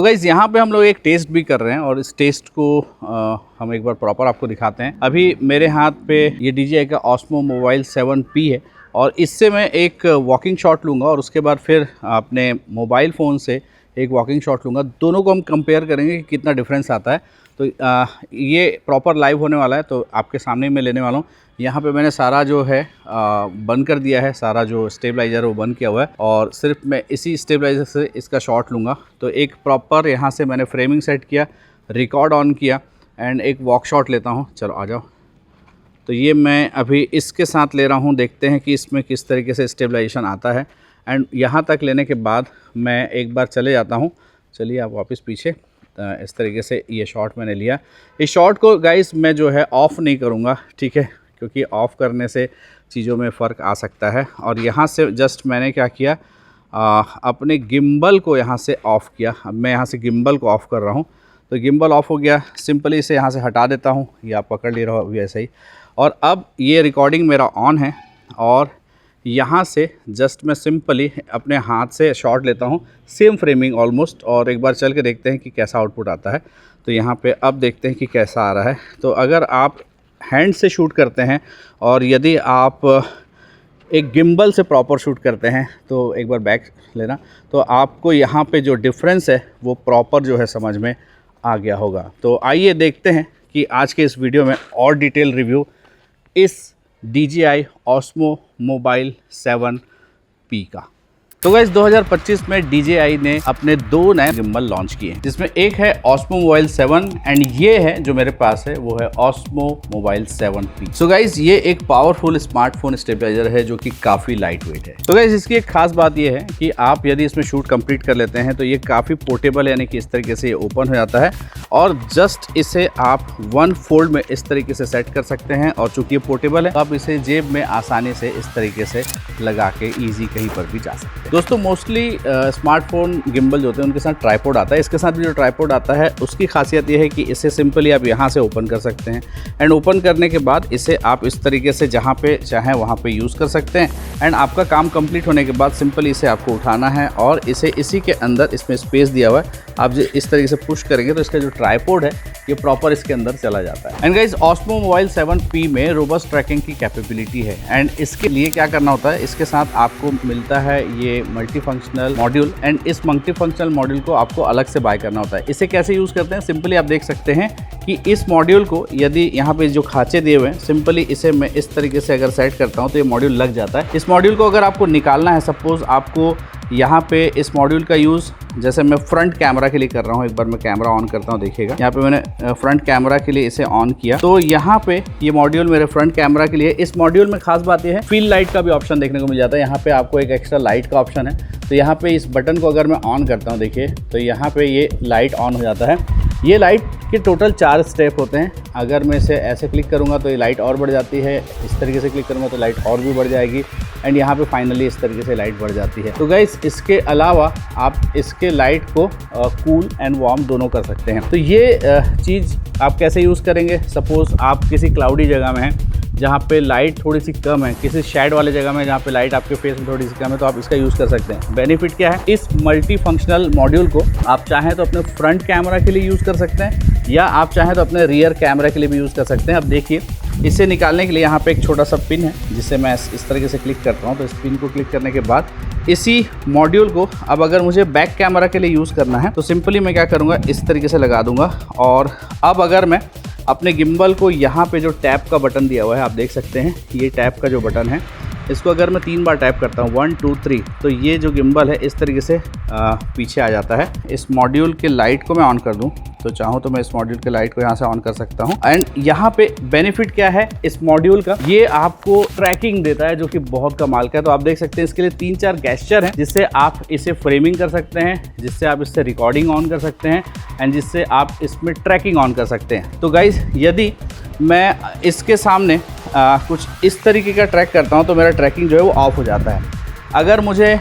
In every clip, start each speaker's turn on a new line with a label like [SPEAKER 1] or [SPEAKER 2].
[SPEAKER 1] तो गाइज़ यहाँ पे हम लोग एक टेस्ट भी कर रहे हैं और इस टेस्ट को हम एक बार प्रॉपर आपको दिखाते हैं। अभी मेरे हाथ पे ये DJI का Osmo Mobile 7P है और इससे मैं एक वॉकिंग शॉट लूँगा और उसके बाद फिर अपने मोबाइल फ़ोन से एक वॉकिंग शॉट लूँगा। दोनों को हम कंपेयर करेंगे कि कितना डिफरेंस आता है। तो ये प्रॉपर लाइव होने वाला है, तो आपके सामने मैं लेने वाला हूँ। यहाँ पे मैंने सारा जो है बंद कर दिया है, सारा जो स्टेबलाइज़र वो बंद किया हुआ है और सिर्फ मैं इसी स्टेबलाइज़र से इसका शॉट लूँगा। तो एक प्रॉपर यहाँ से मैंने फ्रेमिंग सेट किया, रिकॉर्ड ऑन किया एंड एक वॉक शॉट लेता हूँ। चलो आ जाओ। तो ये मैं अभी इसके साथ ले रहा हूँ, देखते हैं कि इसमें किस तरीके से स्टेबलाइजेशन आता है। एंड यहाँ तक लेने के बाद मैं एक बार चले जाता हूँ। चलिए आप वापस पीछे। इस तरीके से ये शॉट मैंने लिया। इस शॉट को गाइस मैं जो है ऑफ़ नहीं करूँगा, ठीक है, क्योंकि ऑफ़ करने से चीज़ों में फ़र्क आ सकता है। और यहाँ से जस्ट मैंने क्या किया, अपने गिम्बल को यहाँ से ऑफ़ किया। अब मैं यहाँ से गिम्बल को ऑफ़ कर रहा हूँ, तो गिम्बल ऑफ़ हो गया। सिंपली इसे यहाँ से हटा देता हूँ, ये आप पकड़ ले रहे हो अभी ऐसे ही। और अब ये रिकॉर्डिंग मेरा ऑन है और यहाँ से जस्ट मैं सिंपली अपने हाथ से शॉट लेता हूँ, सेम फ्रेमिंग ऑलमोस्ट, और एक बार चल के देखते हैं कि कैसा आउटपुट आता है। तो यहाँ पे अब देखते हैं कि कैसा आ रहा है। तो अगर आप हैंड से शूट करते हैं और यदि आप एक गिम्बल से प्रॉपर शूट करते हैं, तो एक बार बैक लेना, तो आपको यहाँ पे जो डिफरेंस है वो प्रॉपर जो है समझ में आ गया होगा। तो आइए देखते हैं कि आज के इस वीडियो में और डिटेल रिव्यू इस DJI Osmo Mobile 7P का। तो गाइस 2025 में DJI ने अपने 2 नए गिम्बल लॉन्च किए, जिसमें एक है Osmo Mobile 7 एंड ये है जो मेरे पास है वो है Osmo Mobile 7P। So guys ये एक पावरफुल स्मार्टफोन स्टेबलाइजर है जो कि काफ़ी लाइट वेट है। तो गाइस इसकी एक खास बात ये है कि आप यदि इसमें शूट कंप्लीट कर लेते हैं तो ये काफ़ी पोर्टेबल है, यानी कि इस तरीके से ये ओपन हो जाता है और जस्ट इसे आप 1 फोल्ड में इस तरीके से सेट कर सकते हैं। और चूंकि ये पोर्टेबल है तो आप इसे जेब में आसानी से इस तरीके से लगा के ईजी कहीं पर भी जा सकते हैं। दोस्तों मोस्टली स्मार्टफोन गिम्बल जो होते हैं उनके साथ ट्राइपॉड आता है। इसके साथ भी जो ट्राइपॉड आता है उसकी खासियत ये है कि इसे सिंपली आप यहाँ से ओपन कर सकते हैं एंड ओपन करने के बाद इसे आप इस तरीके से जहाँ पे चाहें वहाँ पे यूज़ कर सकते हैं। एंड आपका काम कंप्लीट होने के बाद सिंपली इसे आपको उठाना है और इसे इसी के अंदर, इसमें स्पेस दिया हुआ है, आप जो इस तरीके से पुश करेंगे तो इसका जो ट्राइपॉड है ये प्रॉपर इसके अंदर चला जाता है। And guys Osmo Mobile 7P में रोबस्ट ट्रैकिंग की कैपेबिलिटी है एंड इसके लिए क्या करना होता है, इसके साथ आपको मिलता है ये मल्टी फंक्शनल मॉड्यूल एंड इस मल्टी फंक्शनल मॉड्यूल को आपको अलग से बाय करना होता है। इसे कैसे यूज़ करते हैं, सिंपली आप देख सकते हैं कि इस मॉड्यूल को यदि यहाँ पे जो खांचे दिए हुए हैं, सिंपली इसे मैं इस तरीके से अगर सेट करता हूँ तो ये मॉड्यूल लग जाता है। इस मॉड्यूल को अगर आपको निकालना है, सपोज़ आपको यहाँ पे इस मॉड्यूल का यूज़ जैसे मैं फ्रंट कैमरा के लिए कर रहा हूँ, एक बार मैं कैमरा ऑन करता हूँ, देखिएगा यहाँ पे मैंने फ्रंट कैमरा के लिए इसे ऑन किया, तो यहाँ पे ये मॉड्यूल मेरे फ्रंट कैमरा के लिए। इस मॉड्यूल में खास बात ये है फील्ड लाइट का भी ऑप्शन देखने को मिल जाता है। यहाँ पे आपको एक एक्स्ट्रा लाइट का ऑप्शन है, तो यहाँ पे इस बटन को अगर मैं ऑन करता हूँ, देखिए तो यहाँ पे ये लाइट ऑन हो जाता है। ये लाइट के टोटल 4 स्टेप होते हैं। अगर मैं इसे ऐसे क्लिक करूँगा तो ये लाइट और बढ़ जाती है, इस तरीके से क्लिक करूँगा तो लाइट और भी बढ़ जाएगी एंड यहाँ पे फाइनली इस तरीके से लाइट बढ़ जाती है। तो गाइस इसके अलावा आप इसके लाइट को कूल एंड वार्म दोनों कर सकते हैं। तो ये चीज़ आप कैसे यूज़ करेंगे, सपोज़ आप किसी क्लाउडी जगह में हैं जहाँ पे लाइट थोड़ी सी कम है, किसी शेड वाले जगह में जहाँ पे लाइट आपके फेस में थोड़ी सी कम है, तो आप इसका यूज़ कर सकते हैं। बेनिफिट क्या है, इस मल्टी फंक्शनल मॉड्यूल को आप चाहें तो अपने फ्रंट कैमरा के लिए यूज़ कर सकते हैं या आप चाहें तो अपने रियर कैमरा के लिए भी यूज़ कर सकते हैं। अब देखिए इसे निकालने के लिए यहाँ पे एक छोटा सा पिन है जिसे मैं इस तरीके से क्लिक करता हूँ। तो इस पिन को क्लिक करने के बाद इसी मॉड्यूल को अब अगर मुझे बैक कैमरा के लिए यूज़ करना है तो सिंपली मैं क्या करूँगा, इस तरीके से लगा दूँगा। और अब अगर मैं अपने गिम्बल को यहाँ पे जो टैप का बटन दिया हुआ है, आप देख सकते हैं ये टैप का जो बटन है, इसको अगर मैं 3 बार टैप करता हूँ 1 2 3, तो ये जो गिम्बल है इस तरीके से पीछे आ जाता है। इस मॉड्यूल के लाइट को मैं ऑन कर दूँ तो चाहूँ तो मैं इस मॉड्यूल के लाइट को यहाँ से ऑन कर सकता हूँ। एंड यहाँ पे बेनिफिट क्या है इस मॉड्यूल का, ये आपको ट्रैकिंग देता है जो कि बहुत कमाल का है। तो आप देख सकते हैं इसके लिए 3-4 गेस्चर हैं जिससे आप इसे फ्रेमिंग कर सकते हैं, जिससे आप इससे रिकॉर्डिंग ऑन कर सकते हैं एंड जिससे आप इसमें ट्रैकिंग ऑन कर सकते हैं। तो गाइज यदि मैं इसके सामने कुछ इस तरीके का ट्रैक करता हूँ तो मेरा ट्रैकिंग जो है वो ऑफ हो जाता है। अगर मुझे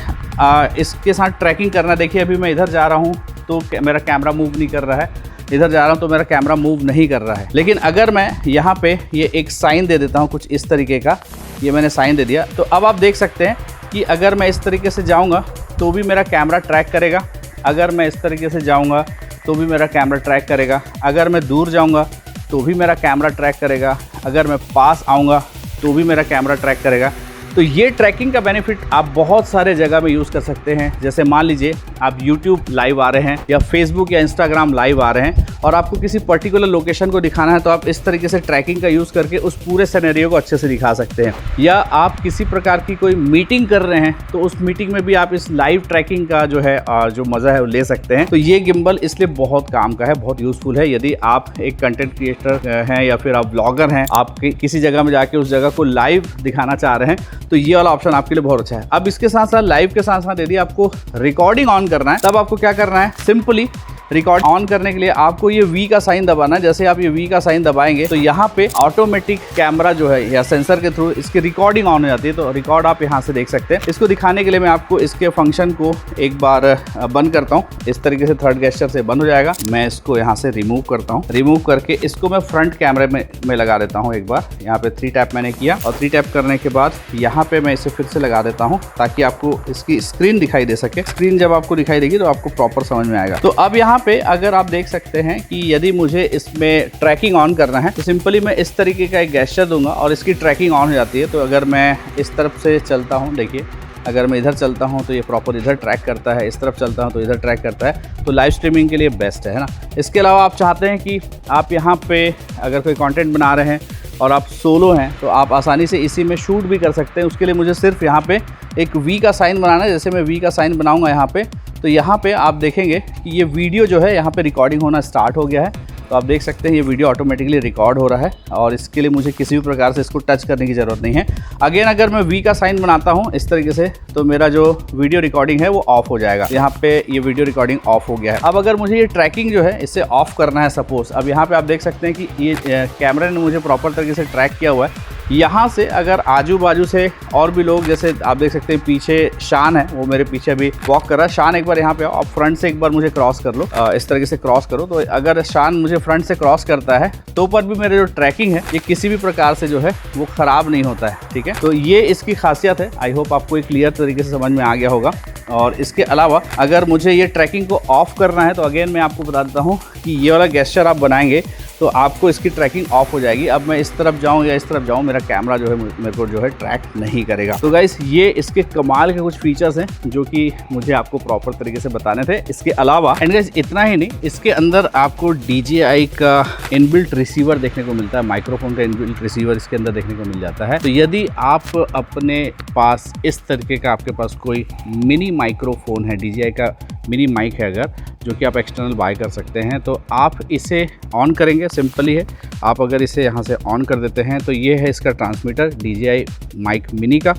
[SPEAKER 1] इसके साथ ट्रैकिंग करना, देखिए अभी मैं इधर जा रहा हूँ तो मेरा कैमरा मूव नहीं कर रहा है, इधर जा रहा हूँ तो मेरा कैमरा मूव नहीं कर रहा है। लेकिन अगर मैं यहाँ पे ये एक साइन दे देता हूँ कुछ इस तरीके का, ये मैंने साइन दे दिया, तो अब आप देख सकते हैं कि अगर मैं इस तरीके से जाऊँगा तो भी मेरा कैमरा ट्रैक करेगा अगर मैं इस तरीके से जाऊँगा तो भी मेरा कैमरा ट्रैक करेगा, अगर मैं दूर जाऊँगा तो भी मेरा कैमरा ट्रैक करेगा, अगर मैं पास आऊँगा तो भी मेरा कैमरा ट्रैक करेगा। तो ये ट्रैकिंग का बेनिफिट आप बहुत सारे जगह में यूज़ कर सकते हैं। जैसे मान लीजिए आप YouTube लाइव आ रहे हैं या Facebook या Instagram लाइव आ रहे हैं और आपको किसी पर्टिकुलर लोकेशन को दिखाना है, तो आप इस तरीके से ट्रैकिंग का यूज़ करके उस पूरे सिनेरियो को अच्छे से दिखा सकते हैं। या आप किसी प्रकार की कोई मीटिंग कर रहे हैं तो उस मीटिंग में भी आप इस लाइव ट्रैकिंग का जो है जो मज़ा है वो ले सकते हैं। तो ये गिम्बल इसलिए बहुत काम का है, बहुत यूज़फुल है। यदि आप एक कंटेंट क्रिएटर हैं या फिर आप ब्लॉगर हैं, आप किसी जगह में जाके उस जगह को लाइव दिखाना चाह रहे हैं, तो ये वाला ऑप्शन आपके लिए बहुत अच्छा है। अब इसके साथ साथ लाइव के साथ साथ यदि आपको रिकॉर्डिंग ऑन करना है, तब आपको क्या करना है, सिंपली रिकॉर्ड ऑन करने के लिए आपको ये वी का साइन दबाना है। जैसे आप ये वी का साइन दबाएंगे तो यहाँ पे ऑटोमेटिक कैमरा जो है या सेंसर के थ्रू इसकी रिकॉर्डिंग ऑन हो जाती है। तो रिकॉर्ड आप यहाँ से देख सकते हैं। इसको दिखाने के लिए मैं आपको इसके फंक्शन को एक बार बंद करता हूँ। इस तरीके से थर्ड गेस्चर से बंद हो जाएगा। मैं इसको यहाँ से रिमूव करता हूँ। रिमूव करके इसको मैं फ्रंट कैमरे में लगा देता हूँ। एक बार यहाँ पे 3 टैप मैंने किया और 3 टैप करने के बाद यहाँ पे मैं इसे फिर से लगा देता हूँ ताकि आपको इसकी स्क्रीन दिखाई दे सके। स्क्रीन जब आपको दिखाई देगी तो आपको प्रॉपर समझ में आएगा। तो अब यहाँ पे अगर आप देख सकते हैं कि यदि मुझे इसमें ट्रैकिंग ऑन करना है तो सिंपली मैं इस तरीके का एक गेस्चर दूंगा और इसकी ट्रैकिंग ऑन हो जाती है। तो अगर मैं इस तरफ से चलता हूँ, देखिए अगर मैं इधर चलता हूँ तो ये प्रॉपर इधर ट्रैक करता है, इस तरफ चलता हूँ तो इधर ट्रैक करता है। तो लाइव स्ट्रीमिंग के लिए बेस्ट है ना। इसके अलावा आप चाहते हैं कि आप यहाँ पे अगर कोई कंटेंट बना रहे हैं और आप सोलो हैं तो आप आसानी से इसी में शूट भी कर सकते हैं। उसके लिए मुझे सिर्फ यहाँ पे एक वी का साइन बनाना है। जैसे मैं वी का साइन बनाऊँगा यहाँ पे, तो यहाँ पे आप देखेंगे कि ये वीडियो जो है यहाँ पे रिकॉर्डिंग होना स्टार्ट हो गया है। तो आप देख सकते हैं ये वीडियो ऑटोमेटिकली रिकॉर्ड हो रहा है और इसके लिए मुझे किसी भी प्रकार से इसको टच करने की ज़रूरत नहीं है। अगेन अगर मैं वी का साइन बनाता हूँ इस तरीके से तो मेरा जो वीडियो रिकॉर्डिंग है वो ऑफ हो जाएगा। यहाँ पे ये वीडियो रिकॉर्डिंग ऑफ हो गया है। अब अगर मुझे ये ट्रैकिंग जो है इसे ऑफ करना है सपोज, अब यहाँ पे आप देख सकते हैं कि ये कैमरे ने मुझे प्रॉपर तरीके से ट्रैक किया हुआ है। यहाँ से अगर आजू बाजू से और भी लोग, जैसे आप देख सकते हैं पीछे शान है, वो मेरे पीछे अभी वॉक कर रहा है। शान एक बार यहाँ पे आओ, आप फ्रंट से एक बार मुझे क्रॉस कर लो, इस तरीके से क्रॉस करो। तो अगर शान मुझे फ्रंट से क्रॉस करता है तो पर भी मेरे जो ट्रैकिंग है ये किसी भी प्रकार से जो है वो ख़राब नहीं होता है। ठीक है, तो ये इसकी खासियत है। आई होप आपको एक क्लियर तरीके से समझ में आ गया होगा। और इसके अलावा अगर मुझे ये ट्रैकिंग को ऑफ करना है तो अगेन मैं आपको बता देता हूँ कि ये वाला गेस्चर आप बनाएंगे तो आपको इसकी ट्रैकिंग ऑफ हो जाएगी। अब मैं इस तरफ जाऊं या इस तरफ जाऊं, मेरा कैमरा जो है मेरे को जो है ट्रैक नहीं करेगा। तो गाइस ये इसके कमाल के कुछ फीचर्स हैं जो कि मुझे आपको प्रॉपर तरीके से बताने थे। इसके अलावा एंड गाइस इतना ही नहीं, इसके अंदर आपको DJI का इनबिल्ट रिसीवर देखने को मिलता है। माइक्रोफोन का इनबिल्ट रिसीवर इसके अंदर देखने को मिल जाता है। तो यदि आप अपने पास इस तरीके का आपके पास कोई मिनी माइक्रोफोन है, DJI का मिनी माइक है अगर, जो कि आप एक्सटर्नल बाय कर सकते हैं, तो आप इसे ऑन करेंगे। सिंपली है, आप अगर इसे यहाँ से ऑन कर देते हैं तो ये है इसका ट्रांसमीटर DJI माइक मिनी का।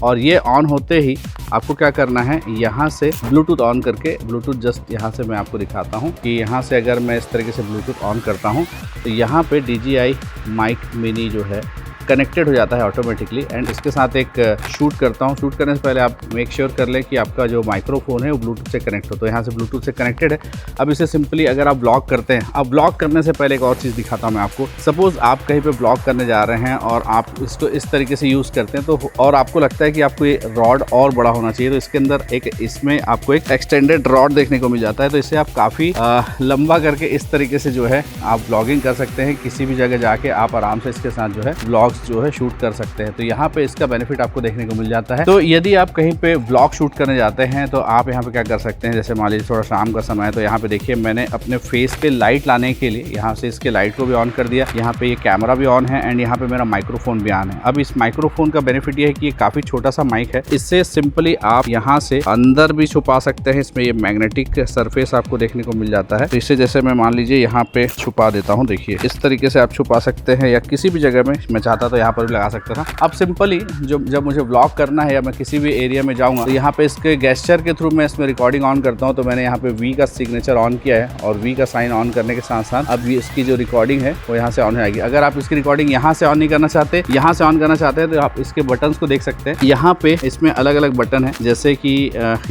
[SPEAKER 1] और ये ऑन होते ही आपको क्या करना है, यहाँ से ब्लूटूथ ऑन करके, ब्लूटूथ जस्ट यहाँ से मैं आपको दिखाता हूँ कि यहाँ से अगर मैं इस तरीके से ब्लूटूथ ऑन करता हूँ तो यहाँ पे DJI माइक मिनी जो है कनेक्टेड हो जाता है ऑटोमेटिकली। एंड इसके साथ एक शूट करता हूँ। शूट करने से पहले आप मेक श्योर कर लें कि आपका जो माइक्रोफोन है वो ब्लूटूथ से कनेक्ट हो। तो यहाँ से ब्लूटूथ से कनेक्टेड है। अब इसे सिंपली अगर आप ब्लॉक करते हैं, अब ब्लॉक करने से पहले एक और चीज़ दिखाता हूँ मैं आपको। सपोज़ आप कहीं पे ब्लॉक करने जा रहे हैं और आप इसको इस तरीके से यूज़ करते हैं तो, और आपको लगता है कि आपको ये रॉड और बड़ा होना चाहिए, तो इसके अंदर इसमें आपको एक एक्सटेंडेड रॉड देखने को मिल जाता है। तो इसे आप काफ़ी लंबा करके इस तरीके से जो है आप ब्लॉगिंग कर सकते हैं। किसी भी जगह जाके आप आराम से इसके साथ जो है ब्लॉग्स जो है शूट कर सकते हैं। तो यहाँ पे इसका बेनिफिट आपको देखने को मिल जाता है। तो यदि आप कहीं पे व्लॉग शूट करने जाते हैं तो आप यहाँ पे क्या कर सकते हैं, जैसे मान लीजिए थोड़ा शाम का समय है तो यहाँ पे देखिए मैंने अपने फेस पे लाइट लाने के लिए यहाँ से इसके लाइट को भी ऑन कर दिया। यहाँ पे ये कैमरा भी ऑन है एंड यहाँ पे मेरा माइक्रोफोन भी ऑन है। अब इस माइक्रोफोन का बेनिफिट ये है कि ये काफी छोटा सा माइक है। इससे सिंपली आप यहाँ से अंदर भी छुपा सकते हैं। इसमें ये मैग्नेटिक सरफेस आपको देखने को मिल जाता है। तो इससे जैसे मैं मान लीजिए यहाँ पे छुपा देता हूँ, देखिए इस तरीके से आप छुपा सकते हैं, या किसी भी जगह में मैं चाहता तो यहाँ पर भी लगा सकता था। अब सिंपली जब मुझे व्लॉग करना है या मैं किसी भी एरिया में जाऊंगा तो यहाँ पे इसके गेस्चर के थ्रू मैं इसमें रिकॉर्डिंग ऑन करता हूँ। तो मैंने यहाँ पे वी का सिग्नेचर ऑन किया है और वी का साइन ऑन करने के साथ साथ अब इसकी जो रिकॉर्डिंग है वो यहाँ से ऑन हो जाएगी। अगर आप इसकी रिकॉर्डिंग यहाँ से ऑन नहीं करना चाहते, यहाँ से ऑन करना चाहते हैं, तो आप इसके बटन्स को देख सकते हैं। यहाँ पे इसमें अलग अलग बटन है, जैसे कि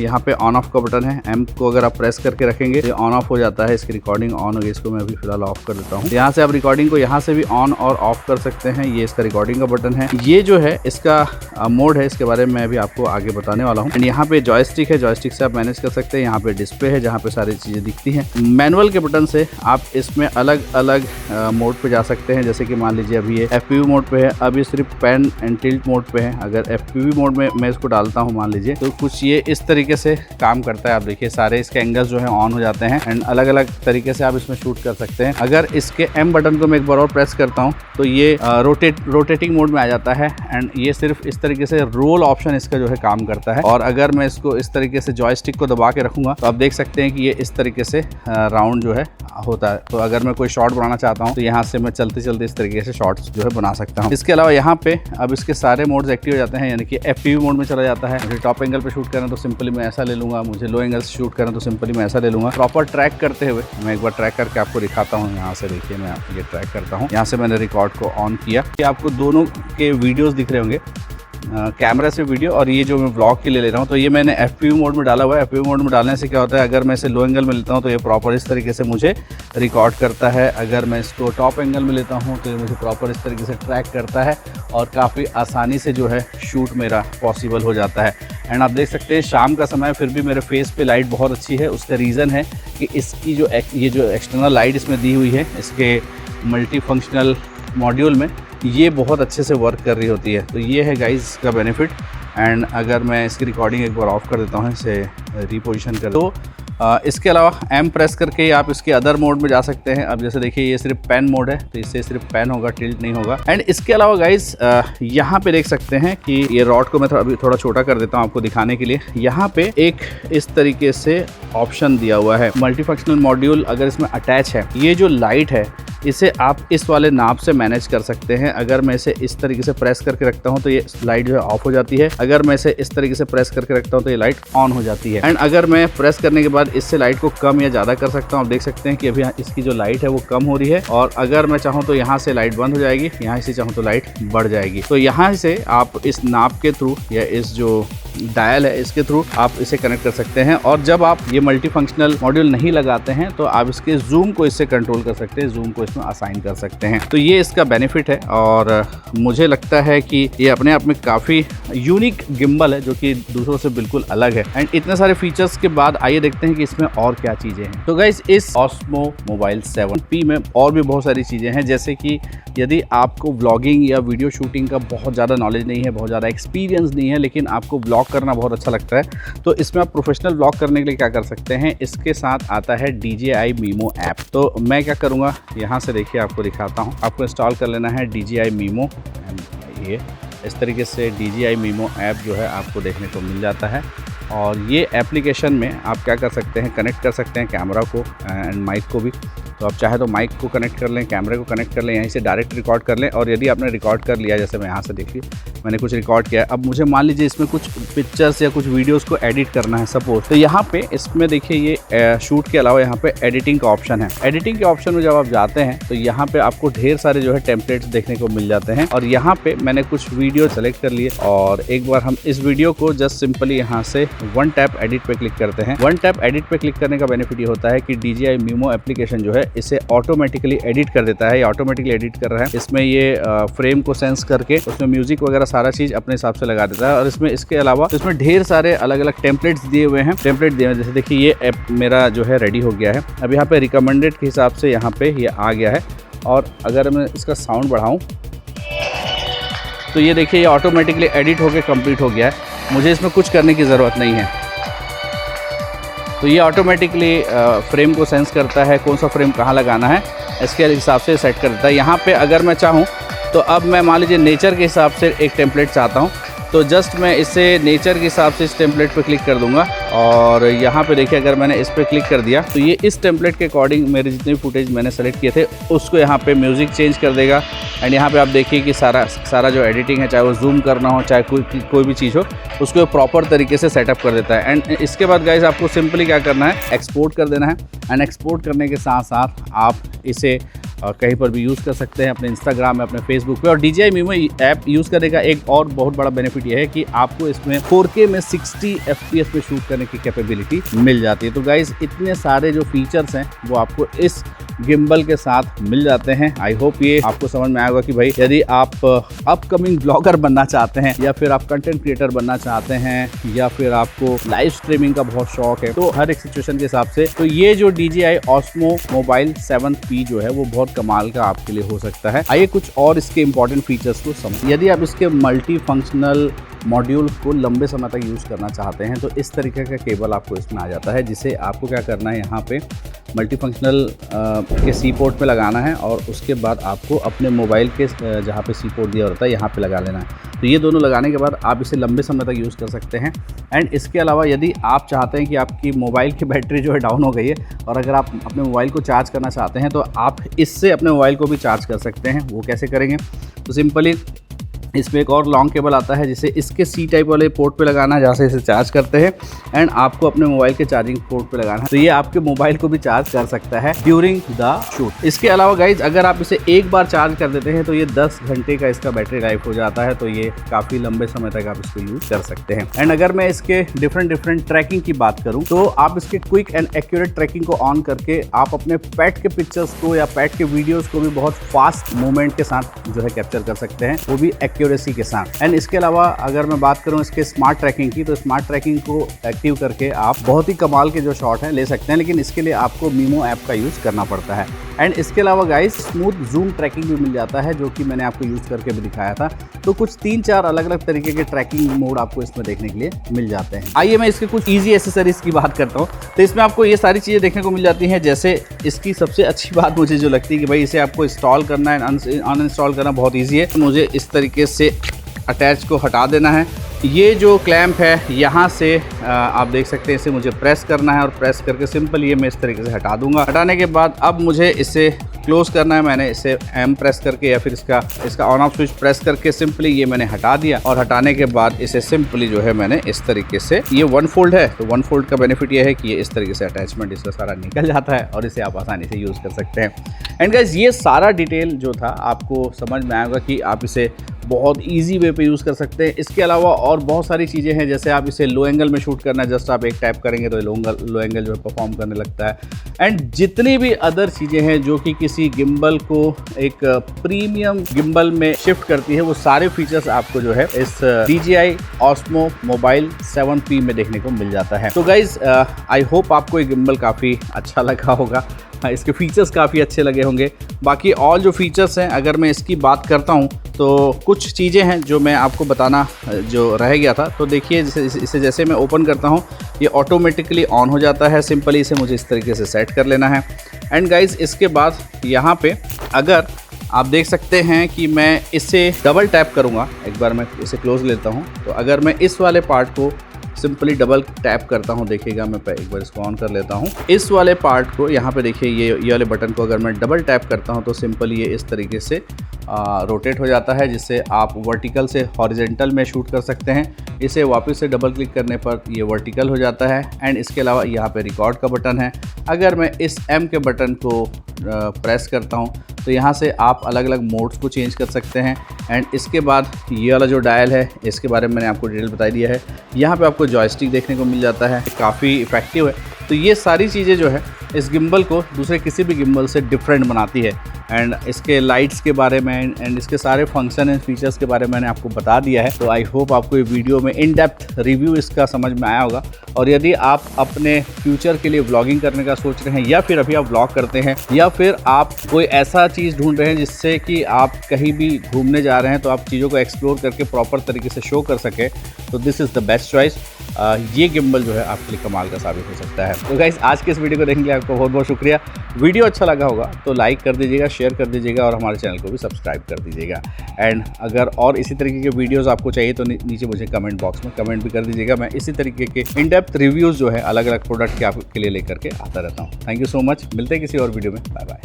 [SPEAKER 1] यहाँ पे ऑन ऑफ का बटन है। एम को अगर आप प्रेस करके रखेंगे तो ऑन ऑफ हो जाता है, इसकी रिकॉर्डिंग ऑन हो गई। इसको मैं अभी फिलहाल ऑफ कर देता हूँ। यहाँ से आप रिकॉर्डिंग को यहाँ से भी ऑन और ऑफ कर सकते हैं। ये इसका रिकॉर्डिंग का बटन है। ये जो है इसका मोड है, इसके बारे में मैं अभी आपको आगे बताने वाला हूँ। एंड यहाँ पे जॉयस्टिक है, जॉयस्टिक से आप मैनेज कर सकते हैं। यहाँ पे डिस्प्ले है जहाँ पे सारी चीज़ें दिखती हैं। मैनुअल के बटन से आप इसमें अलग अलग मोड पे जा सकते हैं। जैसे कि मान लीजिए अभी ये FPV मोड पे है, अभी सिर्फ पैन एंड टिल्ट मोड पे है। अगर FPV मोड में मैं इसको डालता हूँ मान लीजिए, तो कुछ ये इस तरीके से काम करता है। आप देखिए सारे इसके एंगल्स जो है ऑन हो जाते हैं एंड अलग अलग तरीके से आप इसमें शूट कर सकते हैं। अगर इसके M बटन को मैं एक बार और प्रेस करता हूँ तो ये रोटेटिंग मोड में आ जाता है एंड ये सिर्फ इस तरीके से रोल ऑप्शन इसका जो है काम करता है। और अगर मैं इसको इस तरीके से जॉयस्टिक को दबा के रखूंगा तो आप देख सकते हैं कि ये इस तरीके से राउंड जो है होता है। तो अगर मैं कोई शॉट बनाना चाहता हूँ तो यहाँ से मैं चलते चलते इस तरीके से शॉट्स जो है बना सकता हूँ। इसके अलावा यहाँ पे अब इसके सारे मोड्स एक्टिव हो जाते हैं, यानी कि FPV मोड में चला जाता है। मुझे टॉप एंगल पे शूट करना तो सिंपली मैं ऐसा ले लूँगा, मुझे लो एंगल से शूट करना तो सिंपली मैं ऐसा ले लूँगा। प्रॉपर ट्रैक करते हुए मैं एक बार ट्रैक करके आपको दिखाता हूँ। यहाँ से देखिए मैं ये ट्रैक करता हूँ, यहाँ से मैंने रिकॉर्ड को ऑन किया। ये आपको दोनों के वीडियोस दिख रहे होंगे, कैमरा से वीडियो, और ये जो मैं ब्लॉग के लिए ले रहा हूँ तो ये मैंने FPV मोड में डाला हुआ है। FPV मोड में डालने से क्या होता है, अगर मैं इसे लो एंगल में लेता हूँ तो ये प्रॉपर इस तरीके से मुझे रिकॉर्ड करता है। अगर मैं इसको टॉप एंगल में लेता हूँ तो ये मुझे प्रॉपर इस तरीके से ट्रैक करता है और काफ़ी आसानी से जो है शूट मेरा पॉसिबल हो जाता है। एंड आप देख सकते हैं शाम का समय फिर भी मेरे फेस पे लाइट बहुत अच्छी है। उसका रीज़न है कि इसकी जो ये जो एक्सटर्नल लाइट इसमें दी हुई है इसके मल्टी फंक्शनल मॉड्यूल में, ये बहुत अच्छे से वर्क कर रही होती है। तो ये है गाइस इसका बेनिफिट। एंड अगर मैं इसकी रिकॉर्डिंग एक बार ऑफ कर देता हूँ, इसे रीपोजिशन कर, तो इसके अलावा M प्रेस करके आप इसके अदर मोड में जा सकते हैं। अब जैसे देखिए ये सिर्फ पैन मोड है तो इससे सिर्फ पैन होगा, टिल्ट नहीं होगा। एंड इसके अलावा गाइस यहाँ पे देख सकते हैं कि ये रॉड को मैं अभी थोड़ा छोटा कर देता हूँ आपको दिखाने के लिए। यहाँ पे एक इस तरीके से ऑप्शन दिया हुआ है मल्टीफंक्शनल मॉड्यूल। अगर इसमें अटैच है ये जो लाइट है, इसे आप इस वाले नाब से मैनेज कर सकते हैं। अगर मैं इसे इस तरीके से प्रेस करके रखता हूं तो ये लाइट जो है ऑफ हो जाती है। अगर मैं इसे इस तरीके से प्रेस करके रखता हूं तो ये लाइट ऑन हो जाती है। एंड अगर मैं प्रेस करने के बाद इससे लाइट को कम या ज़्यादा कर सकता हूं। आप देख सकते हैं कि अभी इसकी जो लाइट है वो कम हो रही है, और अगर मैं चाहूँ तो यहाँ से लाइट बंद हो जाएगी, यहाँ से चाहूँ तो लाइट बढ़ जाएगी। तो यहाँ से आप इस नाब के थ्रू या इस जो डायल है इसके थ्रू आप इसे कनेक्ट कर सकते हैं। और जब आप ये मल्टी फंक्शनल मॉड्यूल नहीं लगाते हैं तो आप इसके जूम को इससे कंट्रोल कर सकते हैं, जूम को इसमें असाइन कर सकते हैं। तो ये इसका बेनिफिट है और मुझे लगता है कि ये अपने आप में काफ़ी यूनिक गिम्बल है जो कि दूसरों से बिल्कुल अलग है। एंड इतने सारे फीचर्स के बाद आइए देखते हैं कि इसमें और क्या चीज़ें हैं। तो गाइस इस ऑस्मो मोबाइल 7P में और भी बहुत सारी चीज़ें हैं, जैसे कि यदि आपको व्लॉगिंग या वीडियो शूटिंग का बहुत ज़्यादा नॉलेज नहीं है, बहुत ज़्यादा एक्सपीरियंस नहीं है, लेकिन आपको व्लॉग करना बहुत अच्छा लगता है, तो इसमें आप प्रोफेशनल व्लॉग करने के लिए क्या कर सकते हैं, इसके साथ आता है DJI Mimo ऐप। तो मैं क्या करूँगा, यहाँ से देखिए आपको दिखाता हूँ। आपको इंस्टॉल कर लेना है DJI Mimo। ये इस तरीके से DJI Mimo ऐप जो है आपको देखने को मिल जाता है। और ये एप्लीकेशन में आप क्या कर सकते हैं, कनेक्ट कर सकते हैं कैमरा को एंड माइक को भी। तो आप चाहे तो माइक को कनेक्ट कर लें, कैमरे को कनेक्ट कर लें, यहीं से डायरेक्ट रिकॉर्ड कर लें। और यदि आपने रिकॉर्ड कर लिया, जैसे मैं यहाँ से देखिए मैंने कुछ रिकॉर्ड किया है, अब मुझे मान लीजिए इसमें कुछ पिक्चर्स या कुछ वीडियोस को एडिट करना है सपोज, तो यहाँ पे इसमें देखिए ये शूट के अलावा यहाँ पे एडिटिंग का ऑप्शन है। एडिटिंग के ऑप्शन में जब आप जाते हैं तो यहाँ पे आपको ढेर सारे जो है टेम्पलेट्स देखने को मिल जाते हैं। और यहाँ पे मैंने कुछ वीडियो सेलेक्ट कर लिए और एक बार हम इस वीडियो को जस्ट सिंपली यहाँ से वन टैप एडिट पे क्लिक करते हैं। वन टैप एडिट पे क्लिक करने का बेनिफिट ये होता है कि DJI Mimo एप्लीकेशन जो है इसे ऑटोमेटिकली एडिट कर देता है। ये ऑटोमेटिकली एडिट कर रहा है। इसमें ये फ्रेम को सेंस करके उसमें म्यूजिक वगैरह सारा चीज अपने हिसाब से लगा देता है। और इसमें इसके अलावा इसमें ढेर सारे अलग अलग टेम्पलेट्स दिए हुए हैं। जैसे देखिए ये ऐप मेरा जो है रेडी हो गया है। अब यहाँ पे रिकमेंडेड के हिसाब से यहाँ पे ये आ गया है। और अगर मैं इसका साउंड बढ़ाऊँ तो ये देखिए ये ऑटोमेटिकली एडिट होकर कंप्लीट हो गया है। मुझे इसमें कुछ करने की ज़रूरत नहीं है। तो ये ऑटोमेटिकली फ्रेम को सेंस करता है, कौन सा फ्रेम कहाँ लगाना है इसके हिसाब से सेट कर देता है। यहाँ पे अगर मैं चाहूँ तो अब मैं मान लीजिए नेचर के हिसाब से एक टेम्पलेट चाहता हूँ, तो जस्ट मैं इसे नेचर के हिसाब से इस टेम्पलेट पे क्लिक कर दूंगा। और यहाँ पे देखिए अगर मैंने इस पे क्लिक कर दिया तो ये इस टेम्पलेट के अकॉर्डिंग मेरे जितने भी फुटेज मैंने सेलेक्ट किए थे उसको यहाँ पे म्यूज़िक चेंज कर देगा। एंड यहाँ पे आप देखिए कि सारा जो एडिटिंग है, चाहे वो जूम करना हो चाहे कोई भी चीज़ हो, उसको प्रॉपर तरीके से सेटअप कर देता है। एंड इसके बाद गाइस आपको सिंपली क्या करना है, एक्सपोर्ट कर देना है। एंड एक्सपोर्ट करने के साथ साथ आप इसे कहीं पर भी यूज़ कर सकते हैं, अपने इंस्टाग्राम में, अपने फेसबुक पे। और DJI Mimo ऐप यूज़ करने का एक और बहुत बड़ा बेनिफिट ये है कि आपको इसमें 4K में 60 FPS पे शूट करने की कैपेबिलिटी मिल जाती है। तो गाइज़ इतने सारे जो फीचर्स हैं वो आपको इस गिम्बल के साथ मिल जाते हैं। आई होप ये आपको समझ में आएगा कि भाई यदि आप अपकमिंग ब्लॉगर बनना चाहते हैं, या फिर आप कंटेंट क्रिएटर बनना चाहते हैं, या फिर आपको लाइव स्ट्रीमिंग का बहुत शौक है, तो हर एक सिचुएशन के हिसाब से तो ये जो DJI Osmo Mobile 7P जो है वो बहुत कमाल का आपके लिए हो सकता है। आइए कुछ और इसके इंपॉर्टेंट फीचर्स को समझ। यदि आप इसके मल्टी फंक्शनल मॉड्यूल को लंबे समय तक यूज़ करना चाहते हैं तो इस तरीके का केबल आपको इसमें आ जाता है, जिसे आपको क्या करना है, यहाँ पे मल्टी फंक्शनल के सी पोर्ट पे लगाना है और उसके बाद आपको अपने मोबाइल के जहाँ पे सी पोर्ट दिया होता है यहाँ पे लगा लेना है। तो ये दोनों लगाने के बाद आप इसे लंबे समय तक यूज़ कर सकते हैं। एंड इसके अलावा यदि आप चाहते हैं कि आपकी मोबाइल की बैटरी जो है डाउन हो गई है और अगर आप अपने मोबाइल को चार्ज करना चाहते हैं तो आप इससे अपने मोबाइल को भी चार्ज कर सकते हैं। वो कैसे करेंगे, तो सिंपली इसमें एक और लॉन्ग केबल आता है जिसे इसके सी टाइप वाले पोर्ट पे लगाना है, जहाँ से इसे चार्ज करते हैं, एंड आपको अपने मोबाइल के चार्जिंग पोर्ट पे लगाना है। तो ये आपके मोबाइल को भी चार्ज कर सकता है ड्यूरिंग द शूट। इसके अलावा गाइज अगर आप इसे एक बार चार्ज कर देते हैं तो ये 10 घंटे का इसका बैटरी लाइफ हो जाता है। तो ये काफ़ी लंबे समय तक आप इसको यूज़ कर सकते हैं। एंड अगर मैं इसके डिफरेंट ट्रैकिंग की बात करूँ तो आप इसके क्विक एंड एक्यूरेट ट्रैकिंग को ऑन करके आप अपने पेट के पिक्चर्स को या पेट के वीडियोज़ को भी बहुत फास्ट मूवमेंट के साथ जो है कैप्चर कर सकते हैं, वो भी एक्यूरेसी के साथ। एंड इसके अलावा अगर मैं बात करूं इसके स्मार्ट ट्रैकिंग की, तो स्मार्ट ट्रैकिंग को एक्टिव करके आप बहुत ही कमाल के जो शॉट हैं ले सकते हैं, लेकिन इसके लिए आपको मीमो ऐप का यूज़ करना पड़ता है। एंड इसके अलावा गाइस स्मूथ जूम ट्रैकिंग भी मिल जाता है, जो कि मैंने आपको यूज़ करके भी दिखाया था। तो कुछ 3-4 अलग अलग तरीके के ट्रैकिंग मोड आपको इसमें देखने के लिए मिल जाते हैं। आइए मैं इसके कुछ ईजी एसेसरीज की बात करता हूँ। तो इसमें आपको ये सारी चीज़ें देखने को मिल जाती हैं। जैसे इसकी सबसे अच्छी बात मुझे जो लगती है कि भाई इसे आपको इंस्टॉल करना है, अनइंस्टॉल करना बहुत ईजी है। तो मुझे इस तरीके से अटैच को हटा देना है। ये जो क्लैंप है यहाँ से आप देख सकते हैं, इसे मुझे प्रेस करना है और प्रेस करके सिंपल ये मैं इस तरीके से हटा दूंगा। हटाने के बाद अब मुझे इसे क्लोज करना है। मैंने इसे एम प्रेस करके या फिर इसका ऑन ऑफ स्विच प्रेस करके सिंपली ये मैंने हटा दिया, और हटाने के बाद इसे सिंपली जो है मैंने इस तरीके से, ये 1 फोल्ड है तो 1 फोल्ड का बेनिफिट ये है कि ये इस तरीके से अटैचमेंट इसका सारा निकल जाता है और इसे आप आसानी से यूज़ कर सकते हैं। एंड गाइस ये सारा डिटेल जो था आपको समझ में आएगा कि आप इसे बहुत इजी वे पे यूज़ कर सकते हैं। इसके अलावा और बहुत सारी चीज़ें हैं, जैसे आप इसे लो एंगल में शूट करना है, जस्ट आप एक टैप करेंगे तो लो एंगल जो है परफॉर्म करने लगता है। एंड जितनी भी अदर चीज़ें हैं जो कि किसी गिम्बल को एक प्रीमियम गिम्बल में शिफ्ट करती है, वो सारे फीचर्स आपको जो है इस DJI Osmo Mobile 7P में देखने को मिल जाता है। तो गाइज आई होप आपको ये गिम्बल काफ़ी अच्छा लगा होगा, इसके फीचर्स काफ़ी अच्छे लगे होंगे। बाकी और जो फीचर्स हैं अगर मैं इसकी बात करता हूँ तो कुछ चीज़ें हैं जो मैं आपको बताना जो रह गया था। तो देखिए इसे जैसे मैं ओपन करता हूँ ये ऑटोमेटिकली ऑन हो जाता है। सिंपली इसे मुझे इस तरीके से सेट कर लेना है। एंड गाइज इसके बाद यहाँ पे अगर आप देख सकते हैं कि मैं इसे डबल टैप करूँगा, एक बार मैं इसे क्लोज लेता हूँ, तो अगर मैं इस वाले पार्ट को सिंपली डबल टैप करता हूँ, देखिएगा मैं एक बार इसको ऑन कर लेता हूँ। इस वाले पार्ट को यहाँ पे देखिए ये वाले बटन को अगर मैं डबल टैप करता हूँ तो सिंपली ये इस तरीके से रोटेट हो जाता है, जिससे आप वर्टिकल से हॉरिजेंटल में शूट कर सकते हैं। इसे वापस से डबल क्लिक करने पर ये वर्टिकल हो जाता है। एंड इसके अलावा यहाँ पे रिकॉर्ड का बटन है। अगर मैं इस M के बटन को प्रेस करता हूँ तो यहाँ से आप अलग अलग मोड्स को चेंज कर सकते हैं। एंड इसके बाद ये वाला जो डायल है इसके बारे में मैंने आपको डिटेल बता दिया है। यहाँ पे आपको जॉयस्टिक देखने को मिल जाता है, काफ़ी इफेक्टिव है। तो ये सारी चीज़ें जो है इस गिम्बल को दूसरे किसी भी गिम्बल से डिफरेंट बनाती है। एंड इसके लाइट्स के बारे में एंड इसके सारे फंक्शन एंड फीचर्स के बारे में मैंने आपको बता दिया है। तो आई होप आपको ये वीडियो में इन डेप्थ रिव्यू इसका समझ में आया होगा। और यदि आप अपने फ्यूचर के लिए व्लॉगिंग करने का सोच रहे हैं, या फिर अभी आप व्लॉग करते हैं, या फिर आप कोई ऐसा चीज़ ढूंढ रहे हैं जिससे कि आप कहीं भी घूमने जा रहे हैं तो आप चीज़ों को एक्सप्लोर करके प्रॉपर तरीके से शो कर सके, तो this is the best choice. ये गिम्बल जो है आपके लिए कमाल का साबित हो सकता है। तो गाइस आज के इस वीडियो को देखने के लिए आपको बहुत बहुत शुक्रिया। वीडियो अच्छा लगा होगा तो लाइक कर दीजिएगा, शेयर कर दीजिएगा और हमारे चैनल को भी सब्सक्राइब कर दीजिएगा। एंड अगर और इसी तरीके के वीडियोस आपको चाहिए तो नीचे मुझे कमेंट बॉक्स में कमेंट भी कर दीजिएगा। मैं इसी तरीके के इन डेप्थ रिव्यूज़ जो है अलग अलग प्रोडक्ट के आपके लिए लेकर के आता रहता हूँ। Thank you so much. मिलते हैं किसी और वीडियो में। Bye bye.